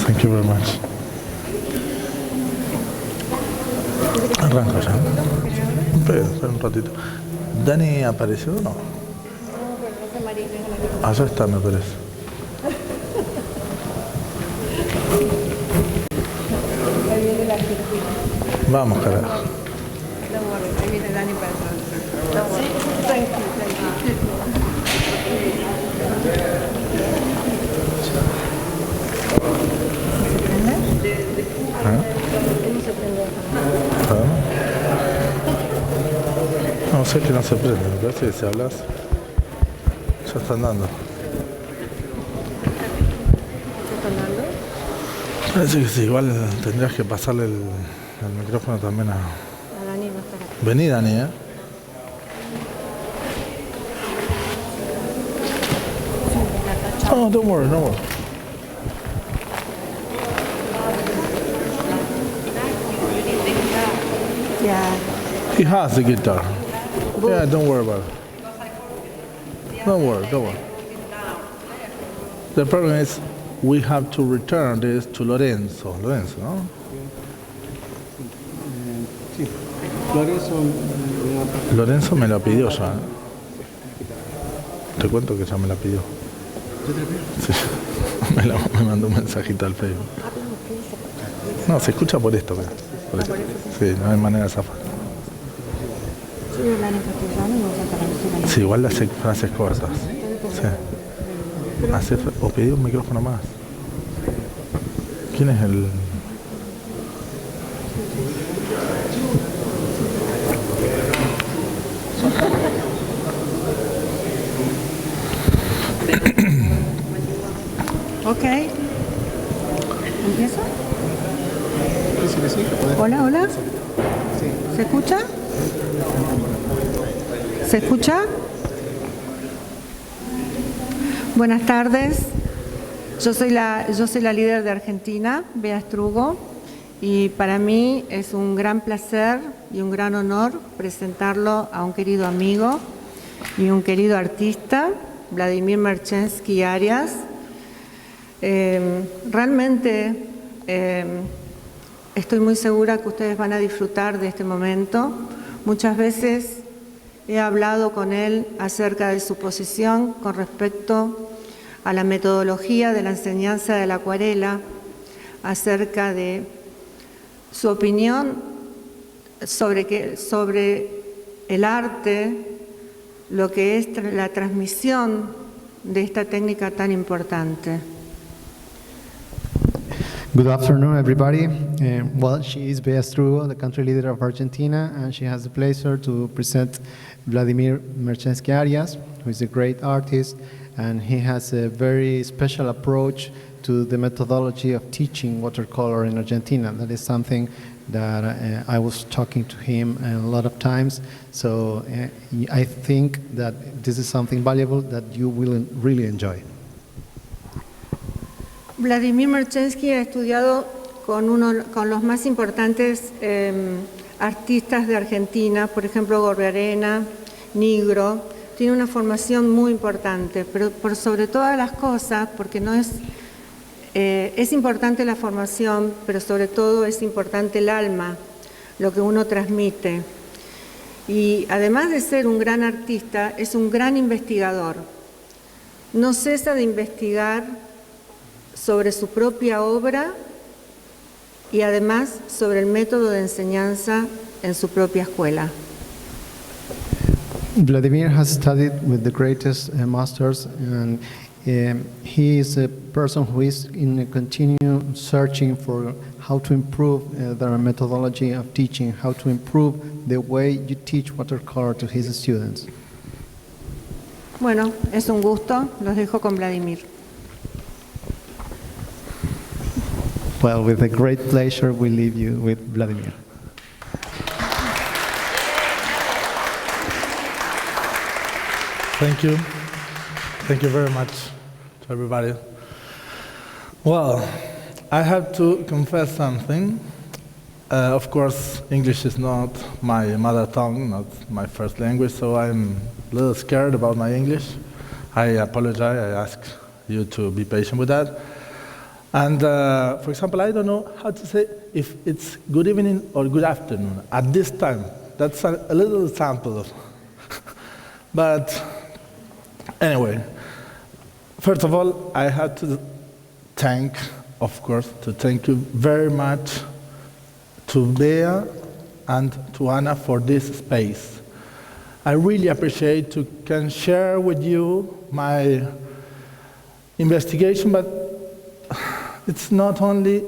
Thank you very much. Arranco ya. Espera un ratito. ¿Dani apareció o no? Allá está, me parece. Vamos, carajo. Ahí viene Dani para atrás. Sí, tranquilo. No sé que no se prende, me parece que si hablas ya están dando. Parece que sí, igual tendrías que pasarle el micrófono también a Dani. No está acá. Vení, Dani, Oh, don't worry, don't worry. Yeah. He has the guitar. Yeah, don't worry about it. Don't worry. The problem is we have to return this to Lorenzo. Lorenzo, ¿no? Sí. Lorenzo me la pidió ya. Te cuento que ya me la pidió. Sí. Me mandó un mensajito al Facebook. No, se escucha por esto. Por esto. Sí, no hay manera de zafar. Sí, igual le hace frases cortas. Sí. O pedí un micrófono más. ¿Quién es el...? Ok. ¿Empiezo? Sí. Hola. ¿Se escucha? ¿Se escucha? Buenas tardes. Yo soy la líder de Argentina, Bea Strugo, y para mí es un gran placer y un gran honor presentarlo a un querido amigo y un querido artista, Vladimir Merchensky Arias. Realmente estoy muy segura que ustedes van a disfrutar de este momento. Muchas veces he hablado con él acerca de su posición con respecto a la metodología de la enseñanza de la acuarela, acerca de su opinión sobre el arte, lo que es la transmisión de esta técnica tan importante. Good afternoon, everybody. Well, she is Bea Strugo, the country leader of Argentina, and she has the pleasure to present Vladimir Merchensky Arias, who is a great artist, and he has a very special approach to the methodology of teaching watercolor in Argentina. That is something that I was talking to him a lot of times, so I think that this is something valuable that you will really enjoy. Vladimir Merchensky ha estudiado con los más importantes artistas de Argentina, por ejemplo Gorriarena, Nigro. Tiene una formación muy importante, pero por sobre todas las cosas, porque no es importante la formación, pero sobre todo es importante el alma, lo que uno transmite. Y además de ser un gran artista, es un gran investigador. No cesa de investigar sobre su propia obra y además sobre el método de enseñanza en su propia escuela. Vladimir has studied with the greatest masters, and he is a person who is in a continual searching for how to improve their methodology of teaching, how to improve the way you teach watercolor to his students. Bueno, es un gusto, los dejo con Vladimir. Well, with a great pleasure, we leave you with Vladimir. Thank you. Thank you very much to everybody. Well, I have to confess something. Of course, English is not my mother tongue, not my first language, so I'm a little scared about my English. I apologize. I ask you to be patient with that. And for example, I don't know how to say if it's good evening or good afternoon at this time. That's a little sample. But anyway, first of all, I have to thank you very much to Bea and to Anna for this space. I really appreciate to can share with you my investigation, but it's not only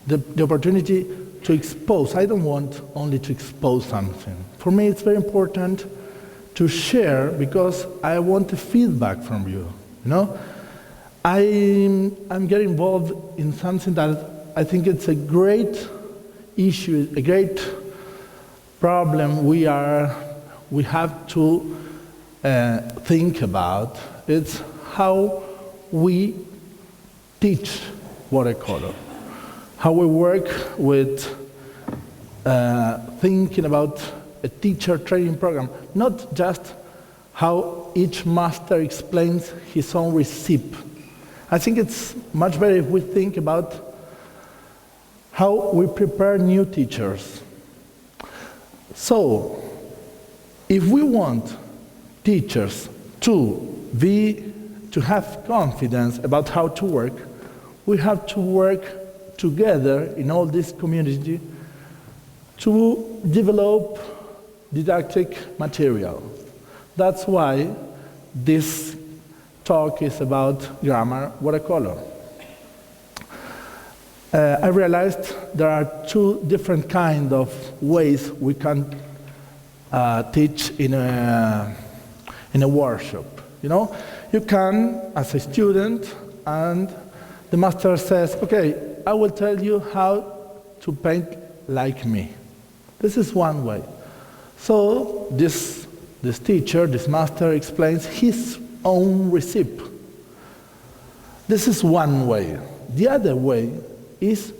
the opportunity to expose. I don't want only to expose something. For me, it's very important to share because I want the feedback from you. You know, I'm getting involved in something that I think it's a great issue, a great problem we have to think about. It's how we teach watercolor, how we work with thinking about a teacher training program, not just how each master explains his own recipe. I think it's much better if we think about how we prepare new teachers. So, if we want teachers to have confidence about how to work, we have to work together in all this community to develop didactic material. That's why this talk is about grammar watercolor. I realized there are two different kinds of ways we can teach in a workshop. You know, you can, as a student, and the master says, okay, I will tell you how to paint like me. This is one way. So this teacher, this master explains his own recipe. This is one way. The other way is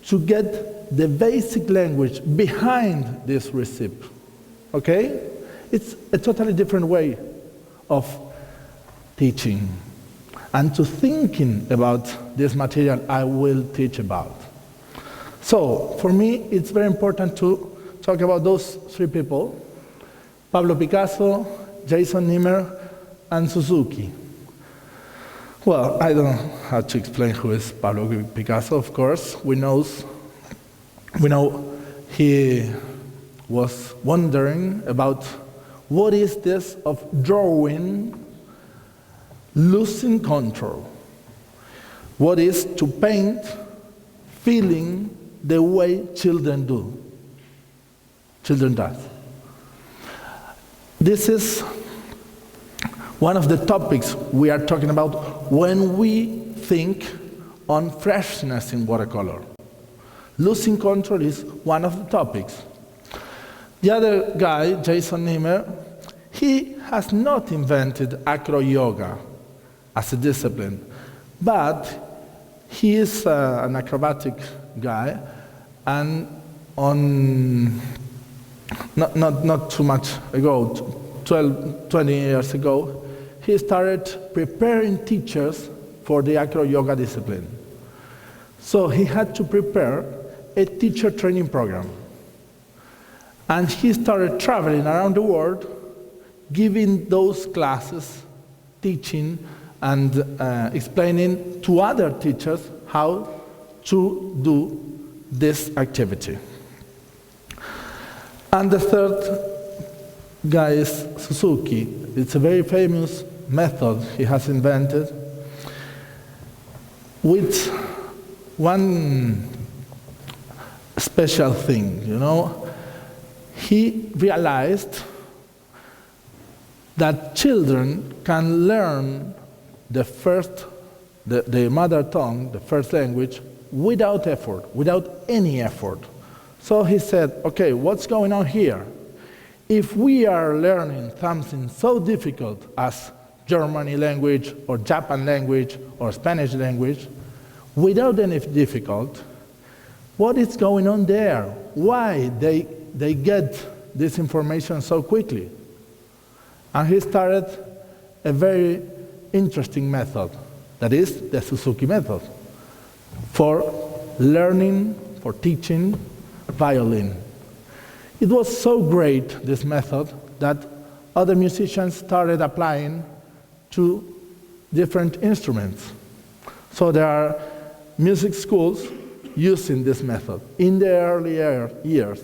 to get the basic language behind this recipe. Okay? It's a totally different way of teaching and to thinking about this material I will teach about. So, for me, it's very important to talk about those three people: Pablo Picasso, Jason Nimmer, and Suzuki. Well, I don't have to explain who is Pablo Picasso, of course. We know he was wondering about what is this of drawing, losing control. What is to paint, feeling the way children do. Children does. This is one of the topics we are talking about when we think on freshness in watercolor. Losing control is one of the topics. The other guy, Jason Nimmer, he has not invented acro yoga as a discipline, but he is an acrobatic guy, and not too much ago, 20 years ago, he started preparing teachers for the acro yoga discipline. So he had to prepare a teacher training program. And he started traveling around the world, giving those classes, teaching and explaining to other teachers how to do this activity. And the third guy is Suzuki. It's a very famous method he has invented with one special thing, you know. He realized that children can learn their mother tongue, the first language, without effort, without any effort. So he said, okay, what's going on here? If we are learning something so difficult as German language or Japan language or Spanish language, without any difficult, what is going on there? Why they get this information so quickly? And he started a very interesting method, that is the Suzuki method, for learning, for teaching violin. It was so great, this method, that other musicians started applying to different instruments. So there are music schools using this method in the earlier years.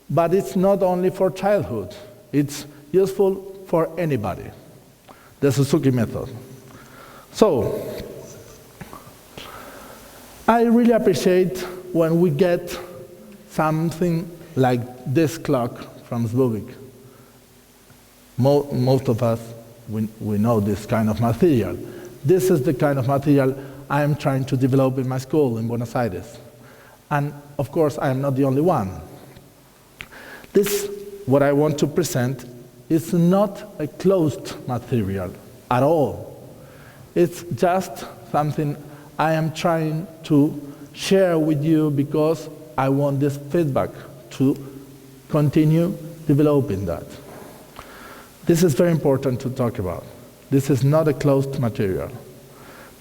But it's not only for childhood, it's useful for anybody, the Suzuki method. So, I really appreciate when we get something like this clock from Zbubik. Most of us, we know this kind of material. This is the kind of material I am trying to develop in my school in Buenos Aires. And of course, I am not the only one. This, what I want to present, is not a closed material at all. It's just something I am trying to share with you because I want this feedback to continue developing that. This is very important to talk about. This is not a closed material.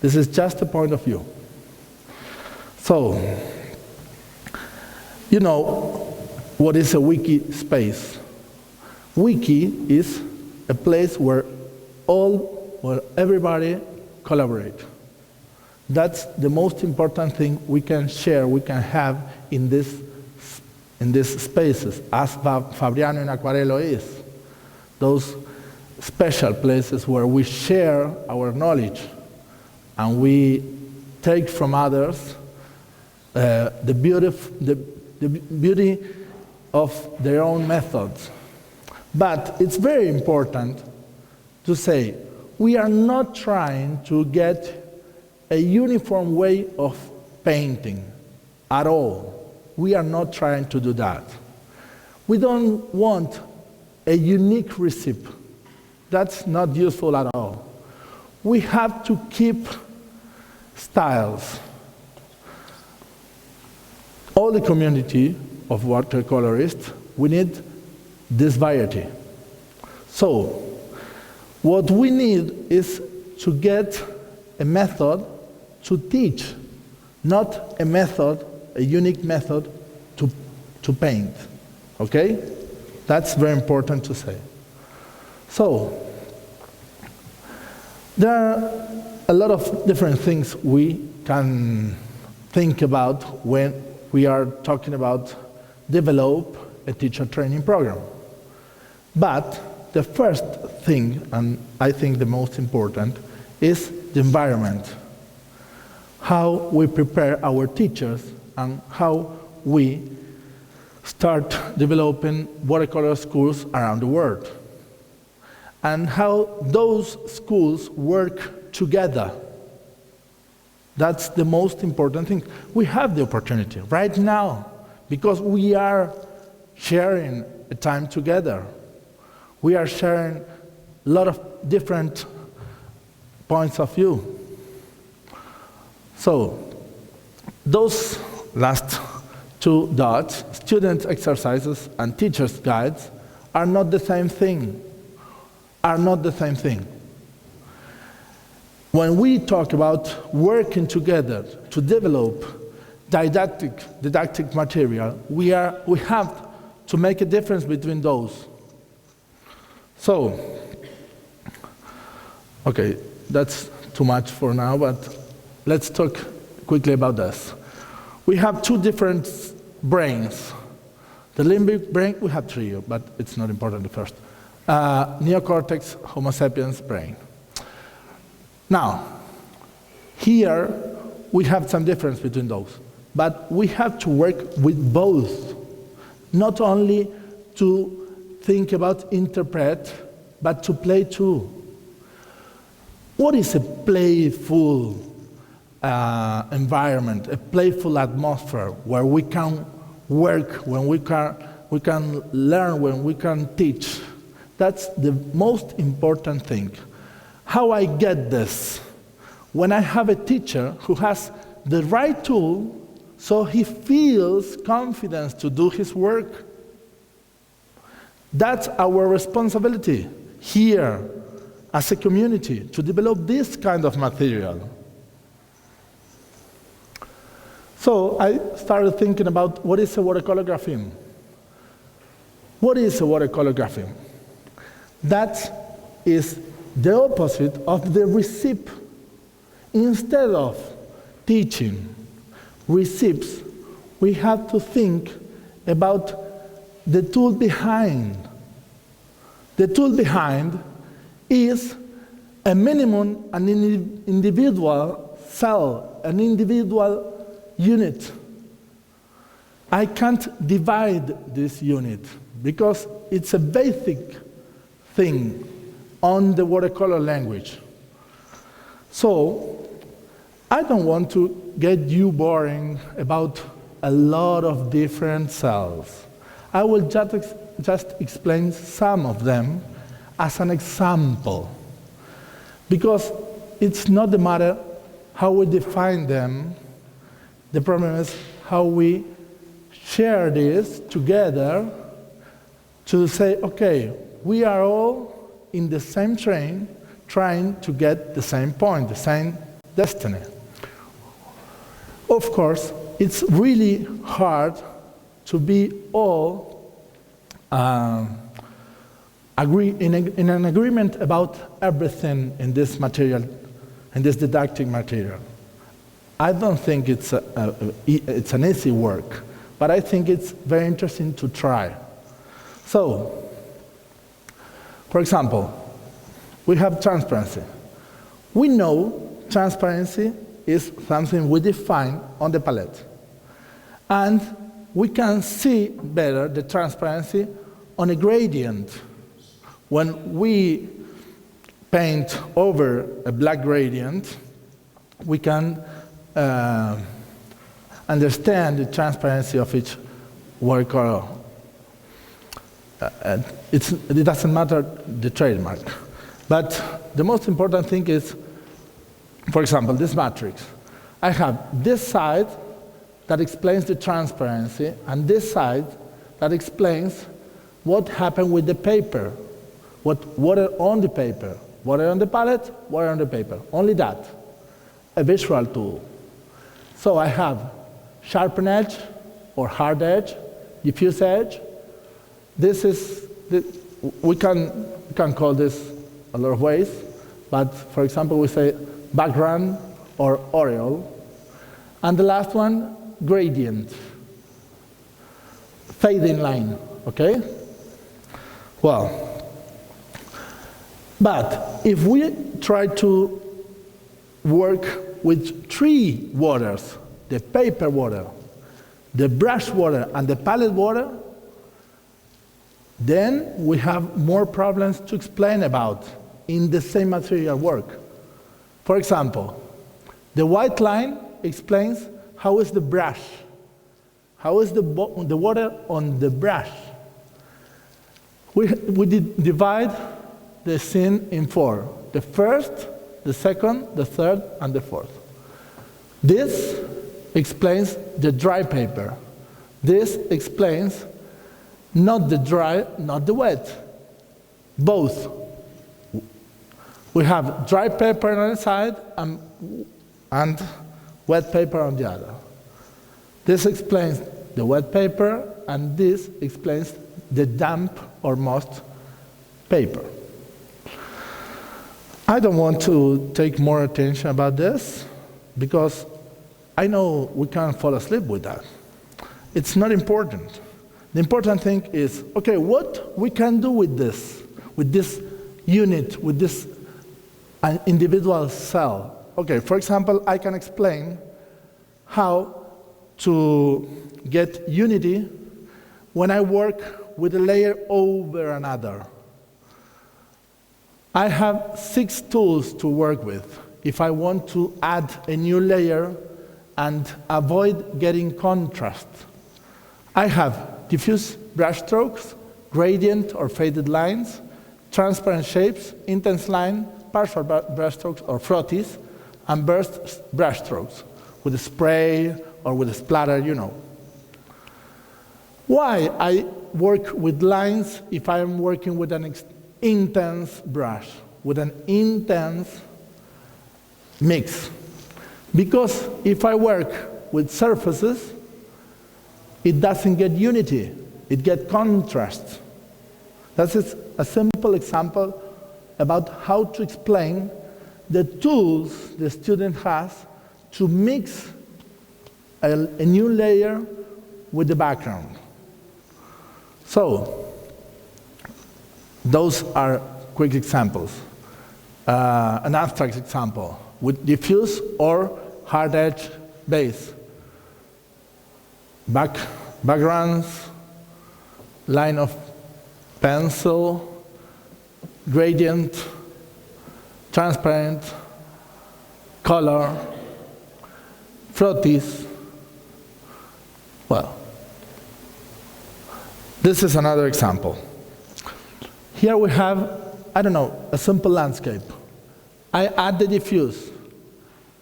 This is just a point of view. So, you know what is a wiki space? Wiki is a place where everybody collaborate. That's the most important thing we can share, we can have in these spaces, as Fabriano and Acquarello is. Those special places where we share our knowledge and we take from others the beauty of their own methods. But it's very important to say, we are not trying to get a uniform way of painting at all. We are not trying to do that. We don't want a unique recipe. That's not useful at all. We have to keep styles. All the community of watercolorists, we need this variety. So, what we need is to get a method to teach, not a method, a unique method to paint. Okay? That's very important to say. So, there are a lot of different things we can think about when we are talking about develop a teacher training program. But the first thing, and I think the most important, is the environment. How we prepare our teachers and how we start developing watercolor schools around the world. And how those schools work together. That's the most important thing. We have the opportunity right now because we are sharing a time together. We are sharing a lot of different points of view. So, those last two dots, student exercises and teacher's guides, are not the same thing. When we talk about working together to develop didactic material, we have to make a difference between those. So, okay, that's too much for now, but let's talk quickly about this. We have two different brains. The limbic brain, we have three, but it's not important the first. Neocortex, Homo sapiens brain. Now, here we have some difference between those, but we have to work with both, not only to think about interpret, but to play too. What is a playful environment, a playful atmosphere where we can work, when we can learn, when we can teach? That's the most important thing. How I get this? When I have a teacher who has the right tool, so he feels confidence to do his work. That's our responsibility here as a community, to develop this kind of material. So I started thinking about what is a watercolor grapheme. What is a watercolor grapheme? That is the opposite of the receipt. Instead of teaching receipts, we have to think about the tool behind. The tool behind is a minimum, an individual cell, an individual unit. I can't divide this unit because it's a basic thing on the watercolor language. So I don't want to get you boring about a lot of different cells. I will just explain some of them as an example, because it's not the matter how we define them. The problem is how we share this together to say, okay, we are all in the same train trying to get the same point, the same destiny. Of course, it's really hard to be all in an agreement about everything in this material, in this didactic material. I don't think it's an easy work, but I think it's very interesting to try. So, for example, we have transparency. We know transparency is something we define on the palette. And we can see better the transparency on a gradient. When we paint over a black gradient, we can understand the transparency of each watercolor. It doesn't matter the trademark. But the most important thing is, for example, this matrix. I have this side that explains the transparency, and this side that explains what happened with the paper, what water on the paper, water on the palette, water on the paper. Only that, a visual tool. So I have sharpen edge or hard edge, diffuse edge. This is, we can call this a lot of ways, but for example, we say background or aureole. And the last one, gradient, fading line, okay? Well, but if we try to work with three waters, the paper water, the brush water, and the palette water, then we have more problems to explain about in the same material work. For example, the white line explains how is the brush, how is the water on the brush. We divide the scene in four: the first, the second, the third, and the fourth. This explains the dry paper. This explains not the dry, not the wet, both. We have dry paper on the side and wet paper on the other. This explains the wet paper, and this explains the damp or moist paper. I don't want to take more attention about this, because I know we can't fall asleep with that. It's not important. The important thing is, okay, what we can do with this unit, with this individual cell. Okay, for example, I can explain how to get unity when I work with a layer over another. I have 6 tools to work with if I want to add a new layer and avoid getting contrast. I have diffuse brush strokes, gradient or faded lines, transparent shapes, intense line, partial brush strokes or frotties, and burst brush strokes with a spray or with a splatter, you know. Why I work with lines if I am working with an intense brush, with an intense mix? Because if I work with surfaces, it doesn't get unity, it gets contrast. That is a simple example about how to explain the tools the student has to mix a new layer with the background. So, those are quick examples. An abstract example with diffuse or hard edge base. Backgrounds, line of pencil, gradient, transparent, color, frotties. Well, this is another example. Here we have, I don't know, a simple landscape. I add the diffuse,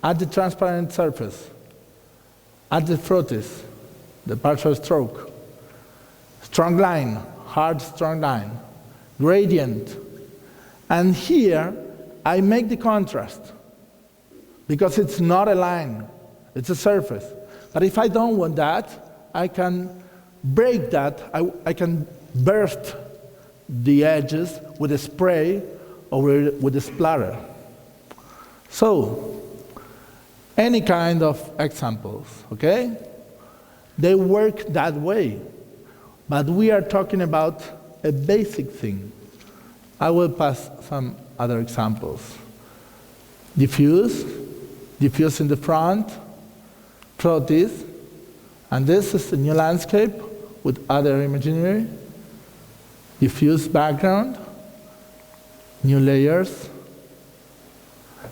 add the transparent surface, add the frotties, the partial stroke, strong line, hard strong line, gradient. And here I make the contrast because it's not a line, it's a surface. But if I don't want that, I can break that, I can burst the edges with a spray or with a splatter. So, any kind of examples, okay? They work that way. But we are talking about a basic thing. I will pass some other examples. Diffuse in the front, frotties, and this is a new landscape with other imaginary. Diffuse background, new layers.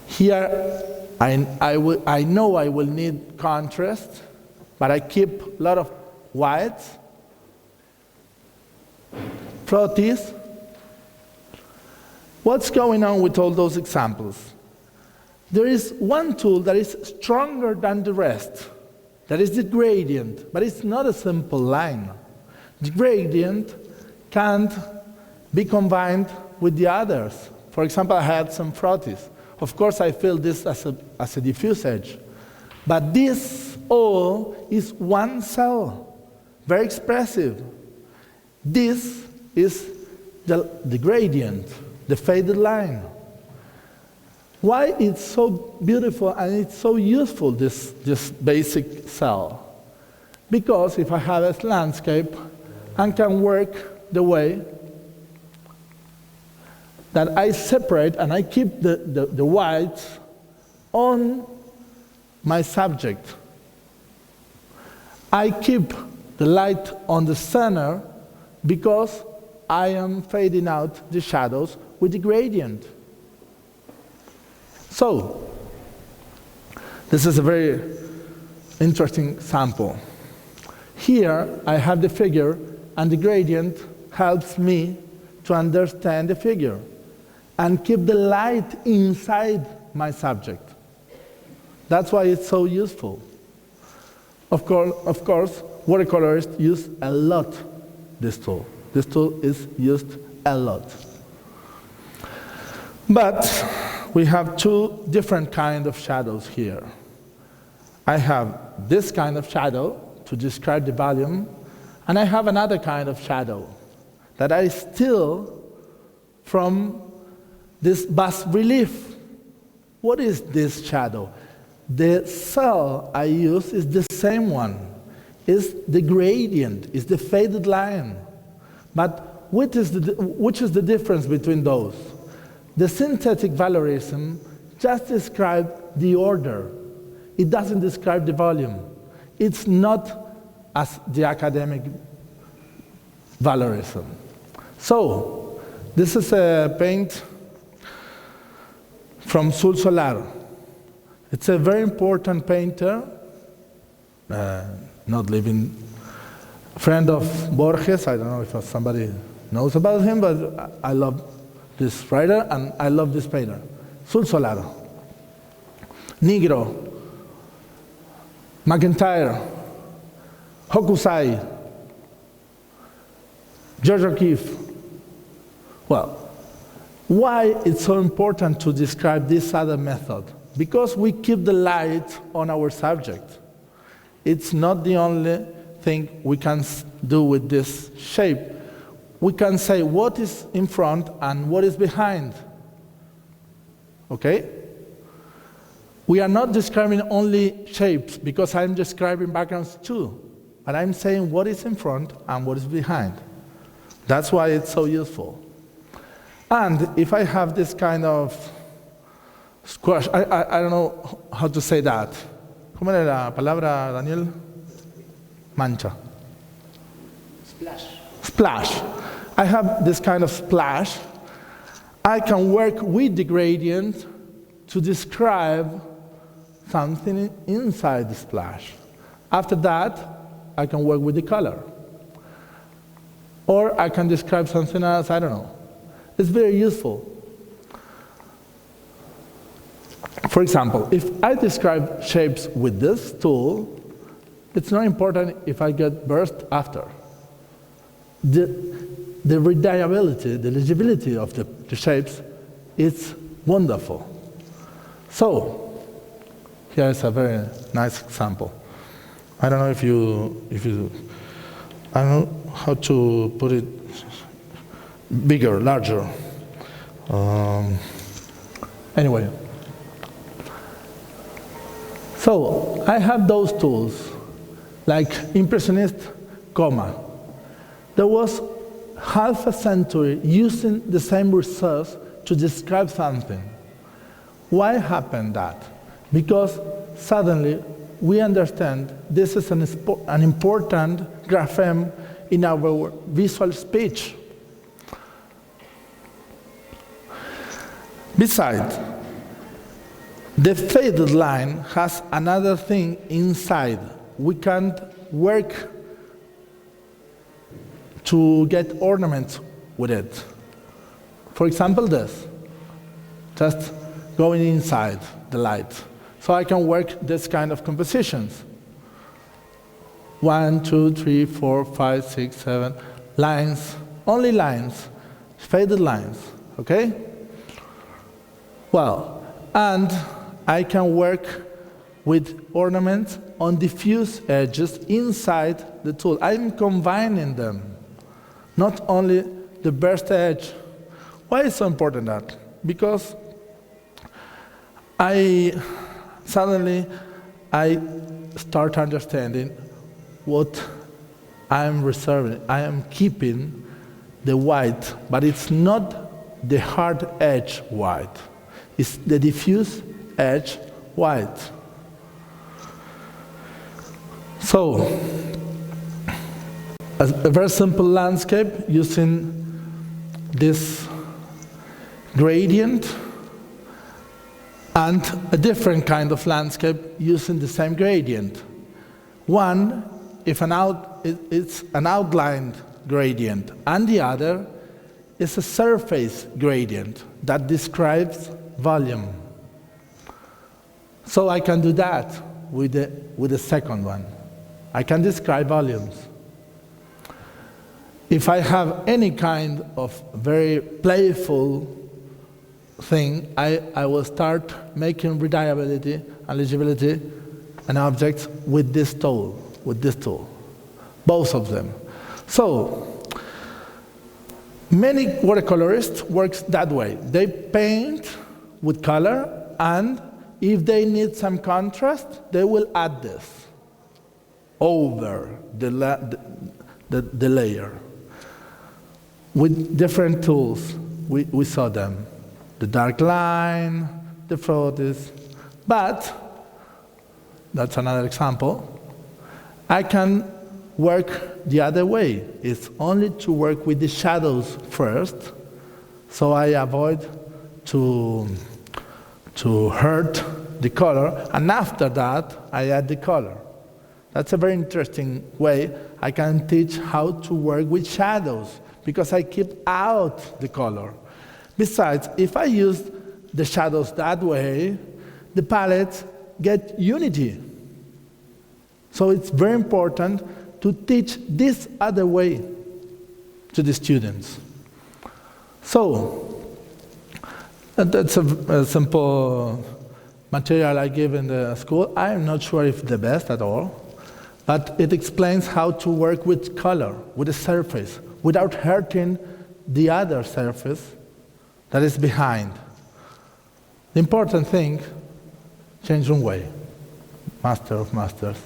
Here, I know I will need contrast, but I keep a lot of whites. Frotties. What's going on with all those examples? There is one tool that is stronger than the rest. That is the gradient, but it's not a simple line. The gradient can't be combined with the others. For example, I had some frotties. Of course, I feel this as a diffuse edge. But this all is one cell, very expressive. This is the gradient, the faded line. Why it's so beautiful and it's so useful, this basic cell? Because if I have a landscape, I can work the way that I separate and I keep the whites on my subject. I keep the light on the center because I am fading out the shadows with the gradient. So, this is a very interesting sample. Here I have the figure and the gradient helps me to understand the figure and keep the light inside my subject. That's why it's so useful. Of course, watercolorists use a lot this tool. This tool is used a lot. But we have two different kinds of shadows here. I have this kind of shadow to describe the volume, and I have another kind of shadow that I steal from this bas relief. What is this shadow? The cell I use is the same one. is the gradient, is the faded line. But which is the difference between those? The synthetic valorism just describes the order. It doesn't describe the volume. It's not as the academic valorism. So, this is a paint from Sul Solar. It's a very important painter, not living, friend of Borges. I don't know if somebody knows about him, but I love this writer and I love this painter. Sul Solar. Negro. McIntyre. Hokusai. George O'Keeffe. Well, why it's so important to describe this other method? Because we keep the light on our subject. It's not the only thing we can do with this shape. We can say what is in front and what is behind. Okay? We are not describing only shapes, because I'm describing backgrounds too. But I'm saying what is in front and what is behind. That's why it's so useful. And if I have this kind of squash, I don't know how to say that. ¿Cómo era la palabra, Daniel? Mancha. Splash. Splash. I have this kind of splash. I can work with the gradient to describe something inside the splash. After that, I can work with the color. Or I can describe something else, I don't know. It's very useful. For example, if I describe shapes with this tool, it's not important if I get burst after. The readability, the legibility of the shapes is wonderful. So, here is a very nice example. I don't know if you I don't know how to put it bigger, larger. Anyway. So, I have those tools, like Impressionist, comma. There was half a century using the same resource to describe something. Why happened that? Because suddenly we understand this is an important grapheme in our visual speech. Besides, the faded line has another thing inside. We can't work to get ornaments with it. For example, this, just going inside the light. So I can work this kind of compositions. 1, 2, 3, 4, 5, 6, 7 lines, only lines, faded lines, okay? Well, and I can work with ornaments on diffuse edges inside the tool. I'm combining them, not only the burst edge. Why is so important that? Because suddenly I start understanding what I'm reserving. I am keeping the white, but it's not the hard edge white. It's the diffuse edge white. So, a very simple landscape using this gradient, and a different kind of landscape using the same gradient. One, it's an outlined gradient, and the other is a surface gradient that describes volume. So I can do that with the second one. I can describe volumes. If I have any kind of very playful thing, I will start making readability and legibility and objects with this tool, both of them. So, many watercolorists work that way. They paint with color, and if they need some contrast, they will add this. over the layer. With different tools, we saw them. The dark line, the fruities. But, that's another example, I can work the other way. It's only to work with the shadows first, so I avoid to hurt the color, and after that, I add the color. That's a very interesting way I can teach how to work with shadows, because I keep out the color. Besides, if I use the shadows that way, the palettes get unity. So it's very important to teach this other way to the students. So, that's a simple material I give in the school. I'm not sure if the best at all, but it explains how to work with color, with a surface, without hurting the other surface that is behind. The important thing, change one way, master of masters.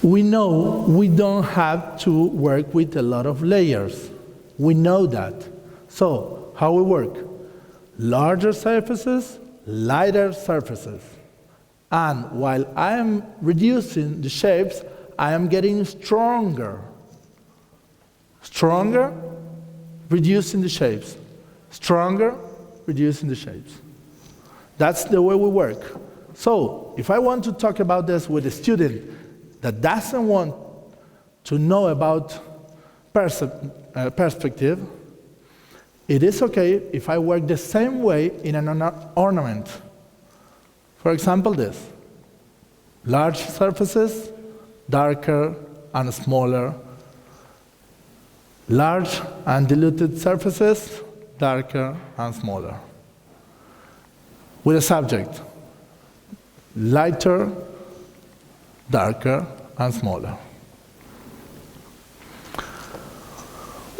We know we don't have to work with a lot of layers. We know that. So, how we work? Larger surfaces, lighter surfaces. And while I am reducing the shapes, I am getting stronger. Stronger, reducing the shapes. Stronger, reducing the shapes. That's the way we work. So, if I want to talk about this with a student that doesn't want to know about perspective, it is okay if I work the same way in an ornament. For example, this. Large surfaces, darker and smaller. Large and diluted surfaces, darker and smaller. With a subject, lighter, darker, and smaller.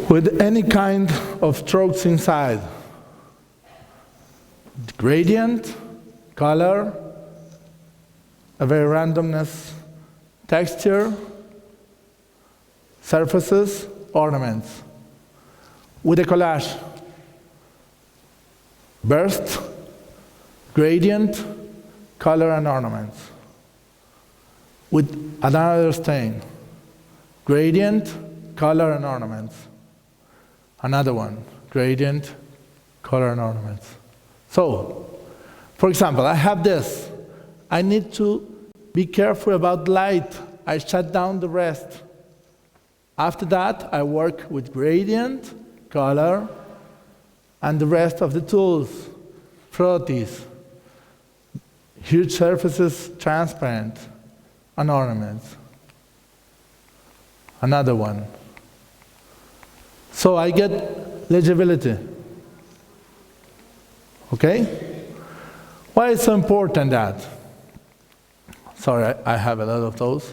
With any kind of strokes inside. Gradient, color, a very randomness, texture, surfaces, ornaments. With a collage. Burst, gradient, color, and ornaments. With another stain. Gradient, color, and ornaments. Another one. Gradient, color, and ornaments. So, for example, I have this. I need to be careful about light. I shut down the rest. After that, I work with gradient, color, and the rest of the tools. Fruities. Huge surfaces, transparent. And ornaments. Another one. So I get legibility. Okay? Why is it so important that? Sorry, I have a lot of those.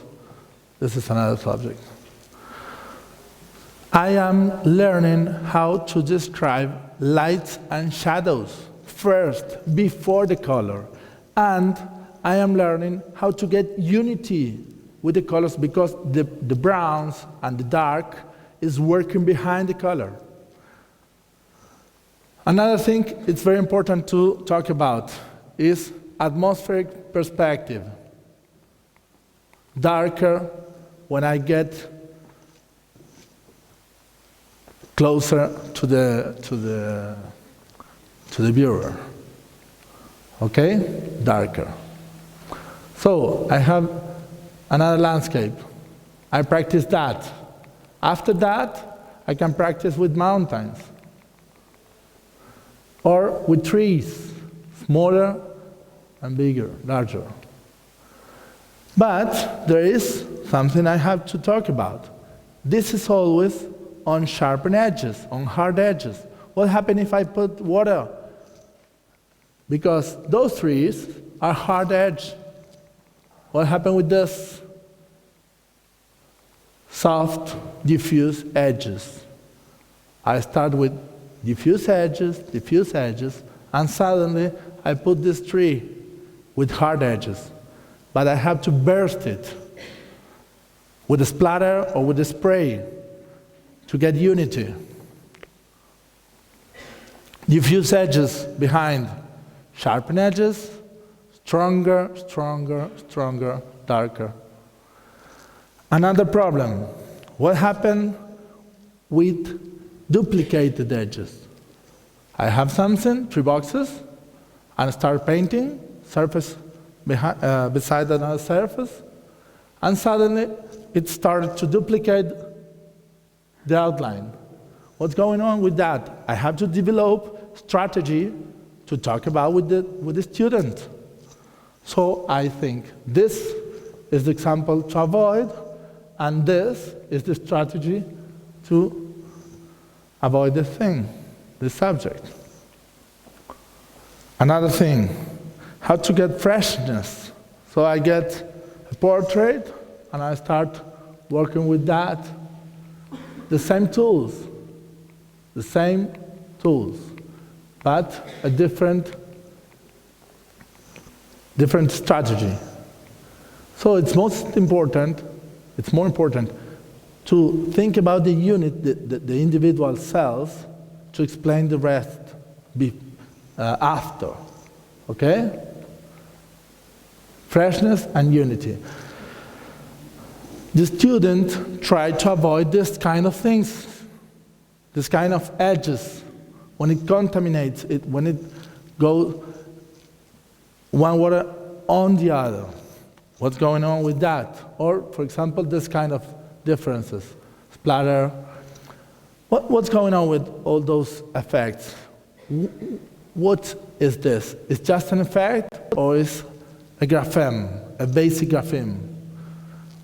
This is another subject. I am learning how to describe lights and shadows first, before the color. And I am learning how to get unity with the colors, because the browns and the dark is working behind the color. Another thing it's very important to talk about is atmospheric perspective. Darker when I get closer to the viewer. Okay? Darker. So I have another landscape. I practice that. After that, I can practice with mountains or with trees, smaller and bigger, larger. But there is something I have to talk about. This is always on sharpened edges, on hard edges. What happens if I put water? Because those trees are hard edge. What happened with this? Soft, diffuse edges. I start with diffuse edges, and suddenly I put this tree with hard edges. but I have to burst it with a splatter or with a spray to get unity. Diffuse edges behind sharpen edges, stronger, stronger, stronger, darker. Another problem, what happened with duplicated edges? I have something, 3 boxes, and start painting, surface beside another surface, and suddenly it started to duplicate the outline. What's going on with that? I have to develop strategy to talk about with the student. So I think this is the example to avoid, and this is the strategy to avoid the subject. Another thing, how to get freshness. So I get a portrait, and I start working with that. The same tools, but a different strategy. So it's more important to think about the unit, the individual cells, to explain the rest after. Okay? Freshness and unity. The student tried to avoid this kind of things, this kind of edges, when it contaminates it, when it goes one water on the other. What's going on with that? Or, for example, this kind of differences, splatter. What's going on with all those effects? What is this? Is just an effect, or is a grapheme, a basic grapheme?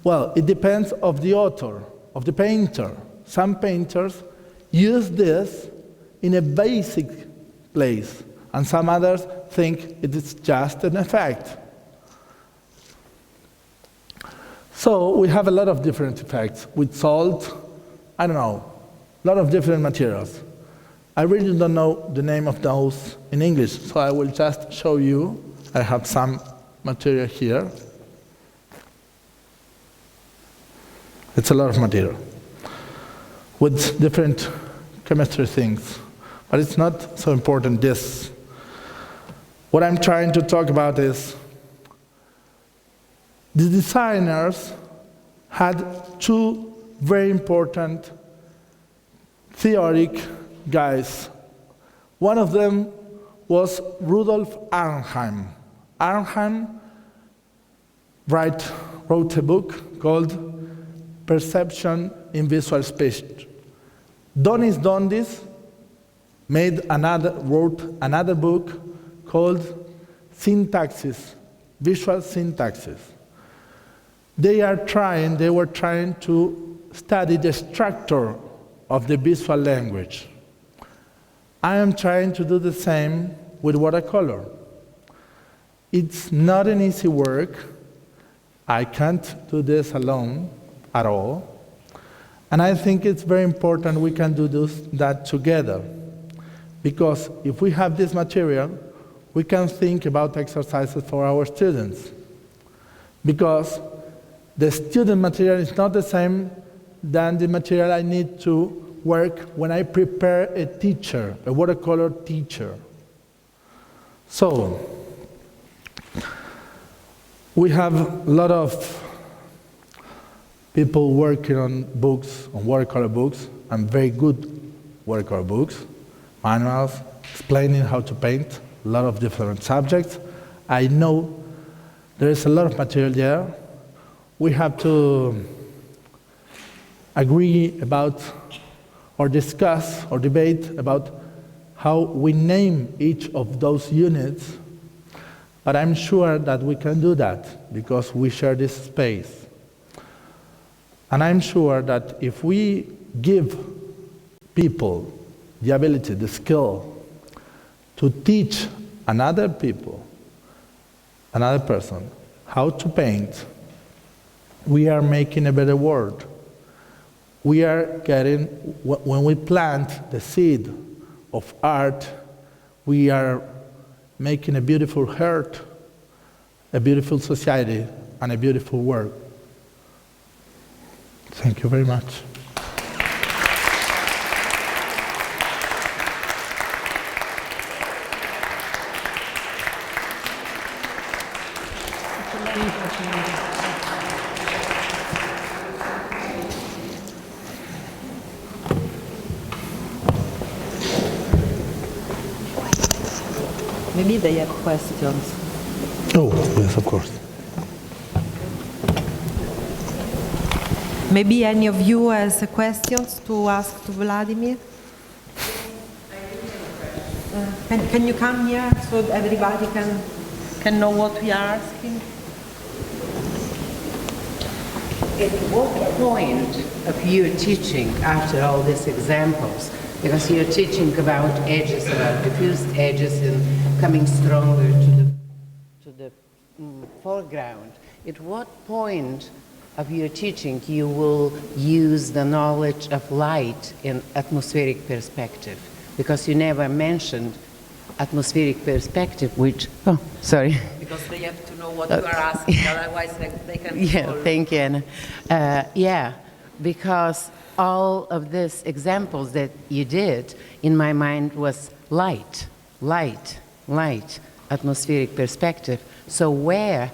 Well, it depends of the author, of the painter. Some painters use this in a basic place, and some others think it is just an effect. So we have a lot of different effects with salt, I don't know, a lot of different materials. I really don't know the name of those in English, so I will just show you. I have some material here. It's a lot of material with different chemistry things, but it's not so important this. What I'm trying to talk about is the designers had 2 very important theoretic guys. One of them was Rudolf Arnhem. Arnhem wrote a book called Perception in Visual Speech. Donis Dondis wrote another book called Syntaxis, Visual Syntaxis. They were trying to study the structure of the visual language. I am trying to do the same with watercolor. It's not an easy work. I can't do this alone at all. And I think it's very important we can do that together. Because if we have this material, we can think about exercises for our students. Because the student material is not the same than the material I need to work when I prepare a teacher, a watercolor teacher. So, we have a lot of people working on books, on watercolor books, and very good watercolor books, manuals, explaining how to paint, a lot of different subjects. I know there is a lot of material there. We have to agree about, or discuss, or debate about how we name each of those units, but I'm sure that we can do that because we share this space. And I'm sure that if we give people the ability, the skill, to teach another person, how to paint, we are making a better world. We are getting, when we plant the seed of art, we are making a beautiful heart, a beautiful society and a beautiful world. Thank you very much. Maybe they have questions. Oh, yes, of course. Maybe any of you has questions to ask to Vladimir? Can you come here so everybody can know what we are asking? At what point of your teaching, after all these examples, because you're teaching about edges, about diffused edges and coming stronger to the foreground, at what point of your teaching you will use the knowledge of light in atmospheric perspective? Because you never mentioned atmospheric perspective, which, Because they have to know what you are asking, otherwise they can Yeah, follow. thank you, Anna. Yeah, because all of these examples that you did, in my mind, was light, atmospheric perspective. So where,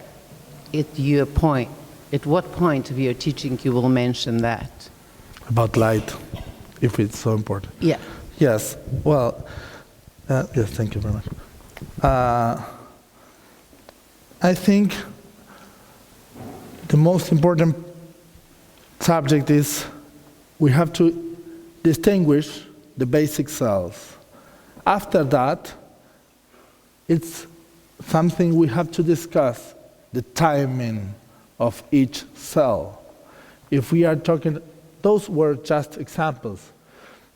at what point of your teaching you will mention that? About light, if it's so important. Yeah. Yes, well, yes, thank you very much. I think the most important subject is we have to distinguish the basic cells. After that, it's something we have to discuss, the timing of each cell. If we are talking, those were just examples.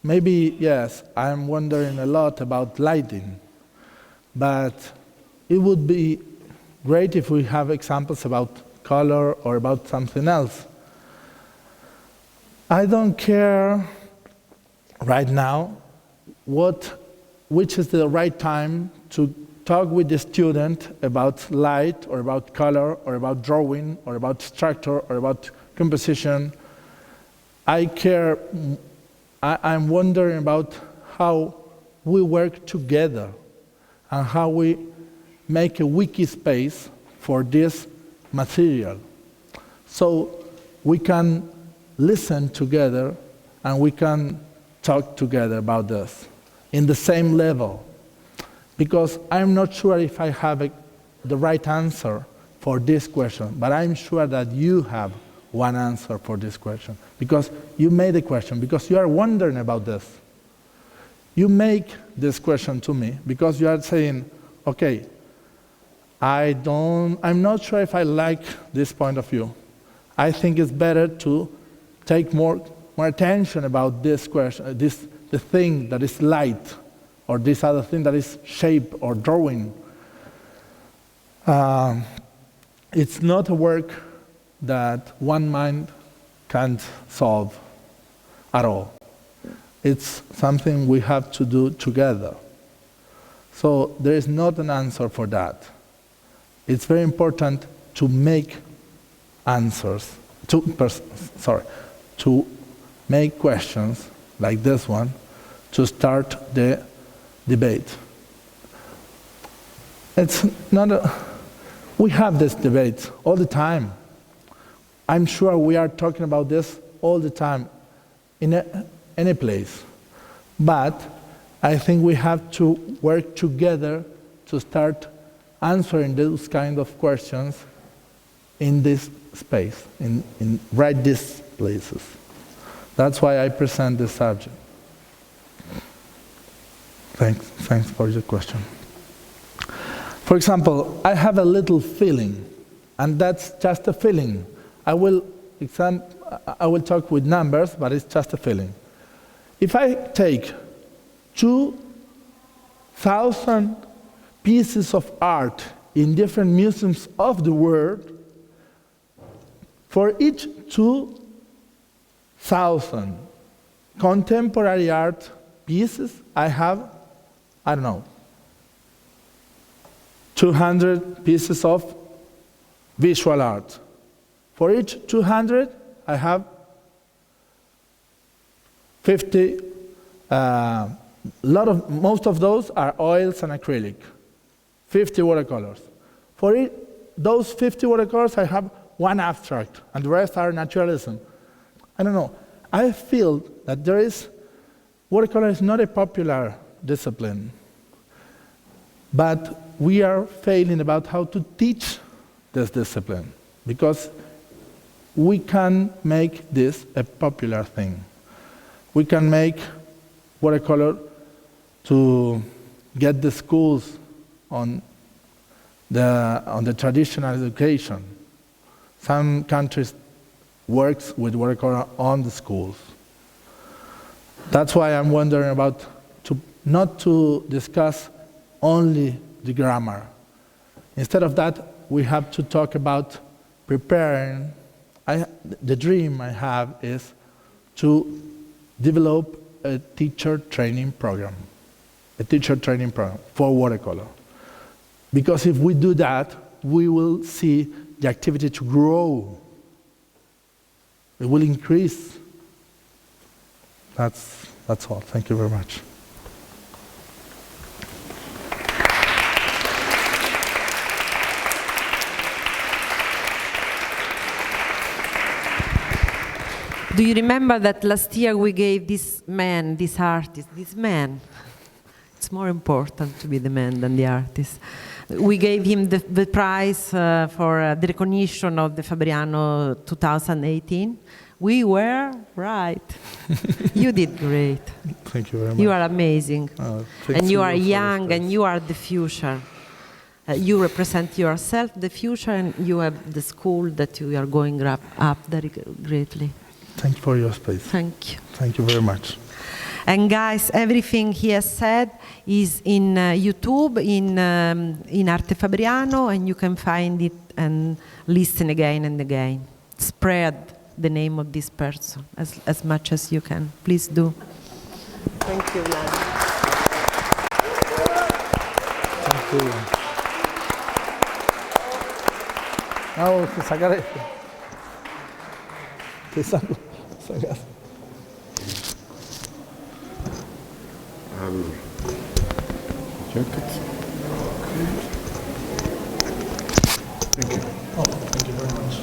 Maybe, yes, I'm wondering a lot about lighting, but it would be great if we have examples about color or about something else. I don't care right now which is the right time to talk with the student about light or about color or about drawing or about structure or about composition. I'm wondering about how we work together and how we make a wiki space for this material. So we can listen together and we can talk together about this in the same level. Because I'm not sure if I have the right answer for this question, but I'm sure that you have one answer for this question. Because you made a question, because you are wondering about this. You make this question to me because you are saying, okay, I'm not sure if I like this point of view. I think it's better to take more attention about this question, the thing that is light, or this other thing that is shape or drawing. It's not a work that one mind can't solve at all. It's something we have to do together. So there is not an answer for that. It's very important to make answers, to make questions like this one, to start the debate. It's not we have this debate all the time. I'm sure we are talking about this all the time in any place. But I think we have to work together to start answering those kind of questions in this space, in right these places. That's why I present this subject. Thanks for your question. For example, I have a little feeling, and that's just a feeling. I will talk with numbers, but it's just a feeling. If I take 2,000 pieces of art in different museums of the world, for each 2,000 contemporary art pieces, I have, 200 pieces of visual art. For each 200, I have 50. Most of those are oils and acrylic. 50 watercolors. For those 50 watercolors, I have one abstract, and the rest are naturalism. I don't know. I feel that watercolor is not a popular discipline, but we are failing about how to teach this discipline, because we can make this a popular thing. We can make watercolor to get the schools on the traditional education. Some countries works with watercolor on the schools. That's why I'm wondering about not to discuss only the grammar. Instead of that, we have to talk about preparing. The dream I have is to develop a teacher training program for watercolor. Because if we do that, we will see the activity to grow. It will increase. That's all. Thank you very much. Do you remember that last year we gave this man, this artist, this man? It's more important to be the man than the artist. We gave him the prize for the recognition of the Fabriano 2018. We were right. You did great. Thank you very much. You are amazing. And you are young and you are the future. You represent yourself, the future, and you have the school that you are going up very greatly. Thank you for your space. Thank you. Thank you very much. And guys, everything he has said is in YouTube, in Arte Fabriano, and you can find it and listen again and again. Spread the name of this person as much as you can. Please do. Thank you, Vlad. Thank you. Vamos a sacar esto. ¿Qué saco? Sacar. Jacket. Thank you. Oh, thank you very much.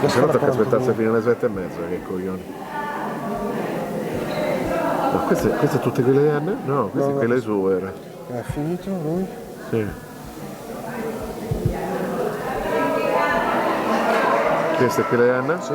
Se no tocca aspettarsi fino alle 7:30, che coglioni. Ma queste tutte quelle di Anne? No, queste quelle sue. È finito lui? Sì. Queste quelle di Anne? Sì.